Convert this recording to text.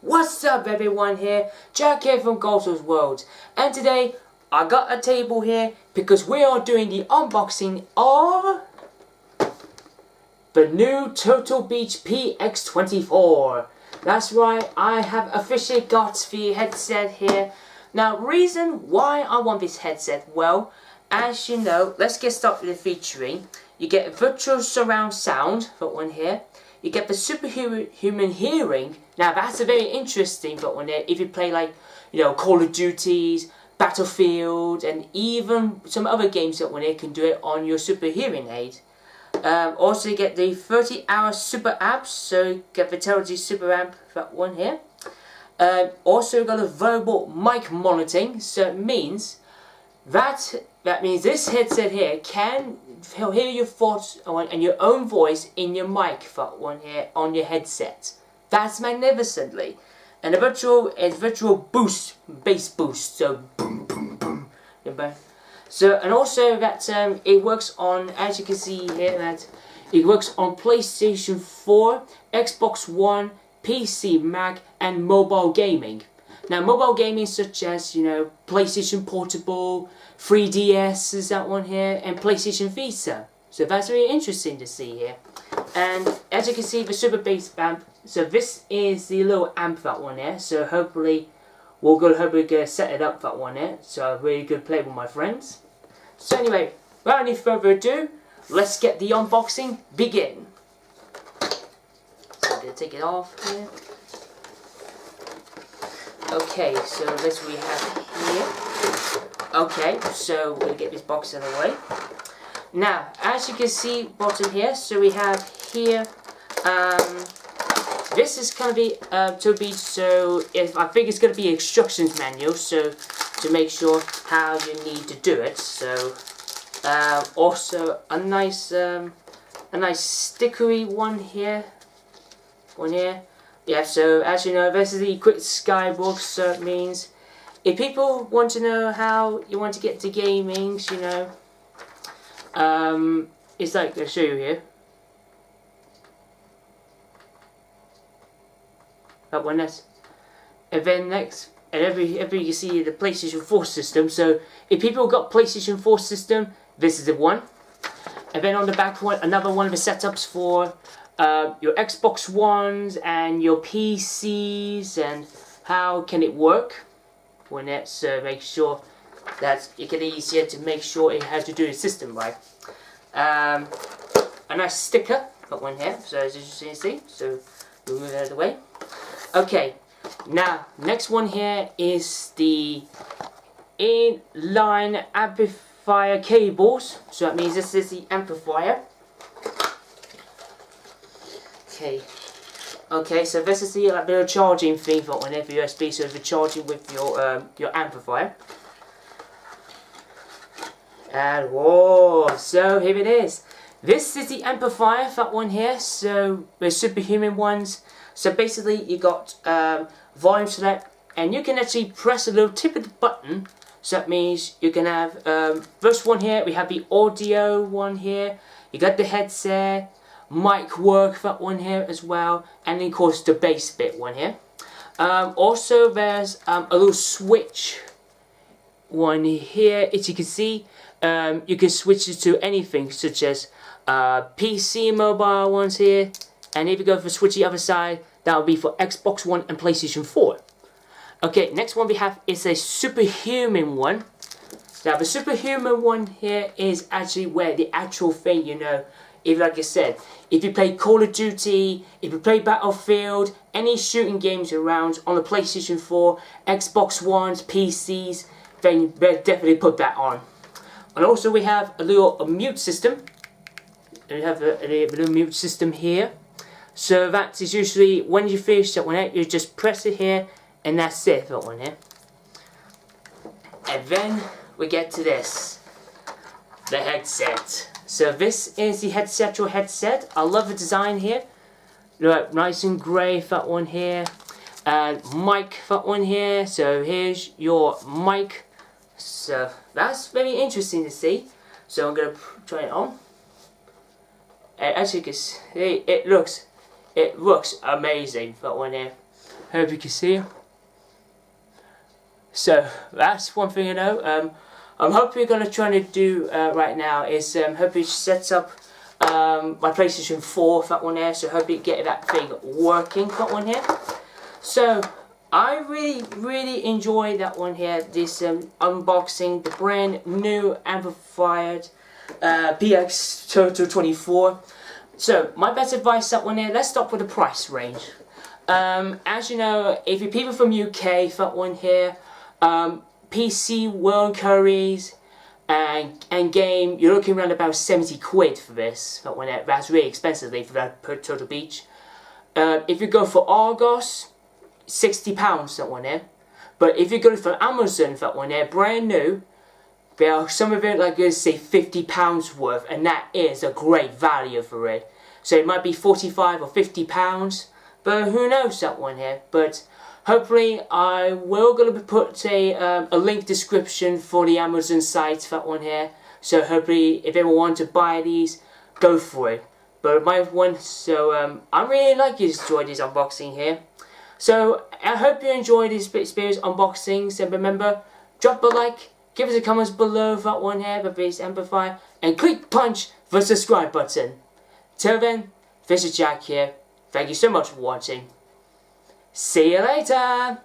What's up everyone here, Jack here from Gold's World, and today I got a table here because we are doing the unboxing of the new Turtle Beach PX24. That's right, I have officially got the headset here. Now, reason why I want this headset, well, as you know, let's get started with the featuring. You get virtual surround sound, for one here. You get the superhuman hearing. Now that's a very interesting one there. If you play like, you know, Call of Duties, Battlefield, and even some other games that one there can do it on your super hearing aid. Also you get the 30-hour super amp, so you get Vitality super amp, that one here. Also you got a variable mic monitoring, so it means that means this headset here can hear your thoughts and your own voice in your mic, that one here on your headset. That's magnificently. And the virtual boost, bass boost, so boom boom boom. So, and also that it works on, as you can see here, that it works on PlayStation 4, Xbox One, PC, Mac, and mobile gaming. Now, mobile gaming such as, you know, PlayStation Portable, 3DS is that one here, and PlayStation Vita. So that's really interesting to see here. And as you can see, the super bass amp. So this is the little amp, that one there. So hopefully we're gonna set it up, that one there. So really good play with my friends. So anyway, without any further ado, let's get the unboxing begin. So I'm gonna take it off here. Okay, so this we have here. Okay, so we're gonna get this box out of the way. Now, as you can see, bottom here, so we have here. This is gonna be to be so. I think it's gonna be instructions manual, so to make sure how you need to do it. So also a nice stickery one here. Yeah, so as you know, this is the quick skybook, so it means if people want to know how you want to get to gaming, you know, it's like, I'll show you here. That one, that's, and then next, and every you see the PlayStation 4 system. So if people got PlayStation 4 system, this is the one. And then on the back one, another one of the setups for your Xbox Ones and your PCs and how can it work when it, so make sure that it get easier to make sure it has to do the system right. A nice sticker, got one here, so as you can see, so we'll move it out of the way. Okay, now next one here is the inline amplifier cables, so that means this is the amplifier. Okay, so this is the little charging thing for whenever USB, so for charging with your amplifier. And whoa, so here it is. This is the amplifier, that one here. So the superhuman ones. So basically, you got volume select, and you can actually press a little tip of the button. So that means you can have first one here. We have the audio one here. You got the headset. Mic work, that one here as well, and then of course the bass bit one here. Also there's a little switch one here. As you can see, you can switch it to anything such as PC mobile ones here, and if you go for switch the other side, that will be for Xbox One and PlayStation 4. Okay, next one we have is a superhuman one. Now the superhuman one here is actually where the actual thing, you know, if, like I said, if you play Call of Duty, if you play Battlefield, any shooting games around on the PlayStation 4, Xbox Ones, PCs, then you better definitely put that on. And also we have a little mute system. We have a little mute system here. So that is usually when you finish that one, you just press it here, and that's it, that one here. And then we get to this, the headset. So this is the headset. I love the design here. Look, nice and grey, that one here. And mic, that one here. So here's your mic. So that's very interesting to see. So I'm going to try it on. And as you can see, it looks amazing, that one here. Hope you can see. So that's one thing I know. I'm hoping we're gonna try to do right now is hopefully set up my PlayStation 4 for that one there. So hopefully get that thing working for that one here. So I really enjoy that one here. This unboxing the brand new amplified PX24. So my best advice that one here. Let's start with the price range. As you know, if you're people from UK, that one here. PC World Curries and game, you're looking around about 70 quid for this. That one, that's really expensively for that per Turtle Beach. If you go for Argos, £60 that one there. But if you go for Amazon, that one there, brand new, there are some of it like say £50 worth, and that is a great value for it. So it might be £45 or £50, but who knows that one here. But hopefully I will gonna put a link description for the Amazon site for that one here. So hopefully if anyone wants to buy these, go for it. But my one, so I really like you enjoyed this unboxing here. So I hope you enjoyed this experience unboxings, and remember, drop a like, give us a comments below for that one here, the base amplifier, and click punch the subscribe button. Till then, this is Jack here. Thank you so much for watching. See you later!